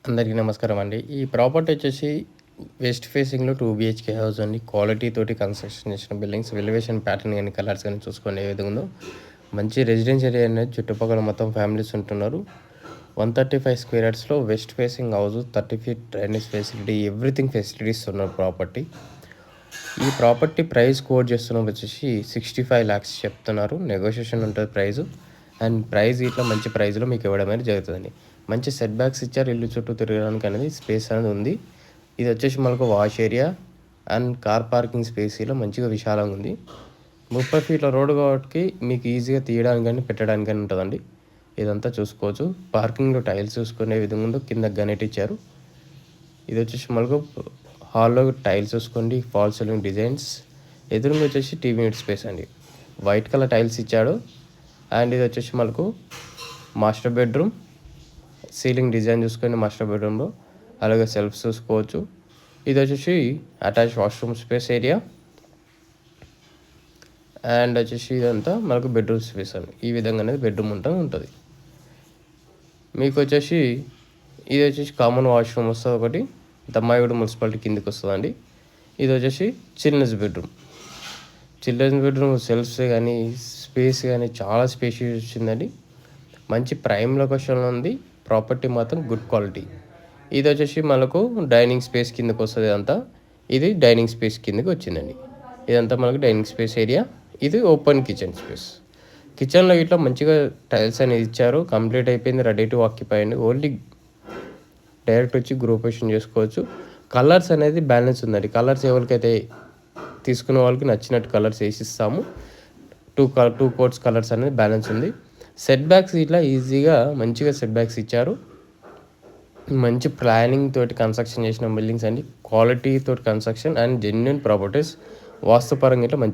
అందరికీ నమస్కారం అండి. ఈ ప్రాపర్టీ వచ్చేసి వెస్ట్ ఫేసింగ్‌లో 2 బీహెచ్‌కే హౌస్ అండి. క్వాలిటీ తోటి కన్‌స్ట్రక్షన్ చేసిన బిల్డింగ్స్ ఎలివేషన్ ప్యాటర్న్ గాని, కలర్స్ గాని చూసుకోండి ఏ విధంగా ఉందో. మంచి రెసిడెన్షియల్ ఏరియా అనేది చుట్టుపక్కల మొత్తం ఫ్యామిలీస్ ఉంటున్నారు. 135 స్క్వేర్ యార్డ్స్‌లో west facing house 30 feet drainage facility everything facilities ఉన్న ప్రాపర్టీ. ఈ ప్రాపర్టీ ప్రైస్ కోట్ చేస్తున్నది వచ్చేసి 65 లాక్స్ చెప్తున్నారు. నెగోషియేషన్ ఉంటుంది ప్రైస్. అండ్ ప్రైస్ ఇట్లా మంచి ప్రైస్‌లో మీకు ఇవ్వడం అనేది జరుగుతుందండి. మంచి సెట్ బ్యాక్స్ ఇచ్చారు. ఇల్లు చుట్టూ తిరగడానికి అనేది స్పేస్ అనేది ఉంది. ఇది వచ్చేసి మనకు wash area and car parking space ఇలా మంచిగా విశాలంగా ఉంది. 30 ఫీట్ల రోడ్డు కాబట్టి మీకు ఈజీగా తీయడానికి కానీ పెట్టడానికి కానీ ఉంటుందండి. ఇదంతా చూసుకోవచ్చు. పార్కింగ్లో టైల్స్ చూసుకునే విధంగా ఉందో కింద గ్రానైట్ ఇచ్చారు. ఇది వచ్చేసి మనకు హాల్లో టైల్స్ చూసుకోండి, ఫాల్ సీలింగ్ డిజైన్స్. ఎదురుగా వచ్చేసి టీవీ యూనిట్ స్పేస్ అండి. వైట్ కలర్ టైల్స్ ఇచ్చాడు. అండ్ ఇది వచ్చేసి మనకు మాస్టర్ బెడ్రూమ్. సీలింగ్ డిజైన్ చూసుకొని మాస్టర్ బెడ్రూమ్లో అలాగే సెల్ఫ్స్ చూసుకోవచ్చు. ఇది వచ్చేసి attach washroom space area. And వచ్చేసి ఇదంతా మనకు బెడ్రూమ్ స్పేస్ అండి. ఈ విధంగా అనేది బెడ్రూమ్ ఉంటుంది. మీకు వచ్చేసి ఇది వచ్చేసి కామన్ వాష్రూమ్ వస్తుంది ఒకటి. దమ్మాయిగూడ మున్సిపాలిటీ కిందకి వస్తుందండి. ఇది వచ్చేసి చిల్డ్రన్స్ బెడ్రూమ్ సెల్ఫ్స్ కానీ స్పేస్ కానీ చాలా స్పేషియస్ వచ్చిందండి. మంచి ప్రైమ్ లొకేషన్లో ఉంది. ప్రాపర్టీ మాత్రం గుడ్ క్వాలిటీ. ఇది వచ్చేసి మనకు డైనింగ్ స్పేస్ కిందకి వస్తుంది అంతా. ఇది డైనింగ్ స్పేస్ కిందకి వచ్చిందండి. ఇదంతా మనకు డైనింగ్ స్పేస్ ఏరియా. ఇది ఓపెన్ కిచెన్ స్పేస్. కిచెన్లో ఇట్లా మంచిగా టైల్స్ అనేది ఇచ్చారు. కంప్లీట్ అయిపోయింది, రెడీ టు ఆక్యుపై అండి. ఓన్లీ డైరెక్ట్ వచ్చి గ్రూపేషన్ చేసుకోవచ్చు. కలర్స్ అనేది బ్యాలెన్స్ ఉందండి. కలర్స్ ఎవరికైతే తీసుకునే వాళ్ళకి నచ్చినట్టు కలర్స్ వేసిస్తాము. టూ కోట్స్ కలర్స్ అనేది బ్యాలెన్స్ ఉంది. సెట్ బ్యాక్స్ ఇట్లా ఈజీగా మంచిగా సెట్ బ్యాక్స్ ఇచ్చారు. మంచి ప్లానింగ్ తోటి కన్స్ట్రక్షన్ చేసిన బిల్డింగ్స్ అండి. క్వాలిటీ తోటి కన్స్ట్రక్షన్ అండ్ జెన్యూన్ ప్రాపర్టీస్. వాస్తుపరంగా ఇట్లా మంచి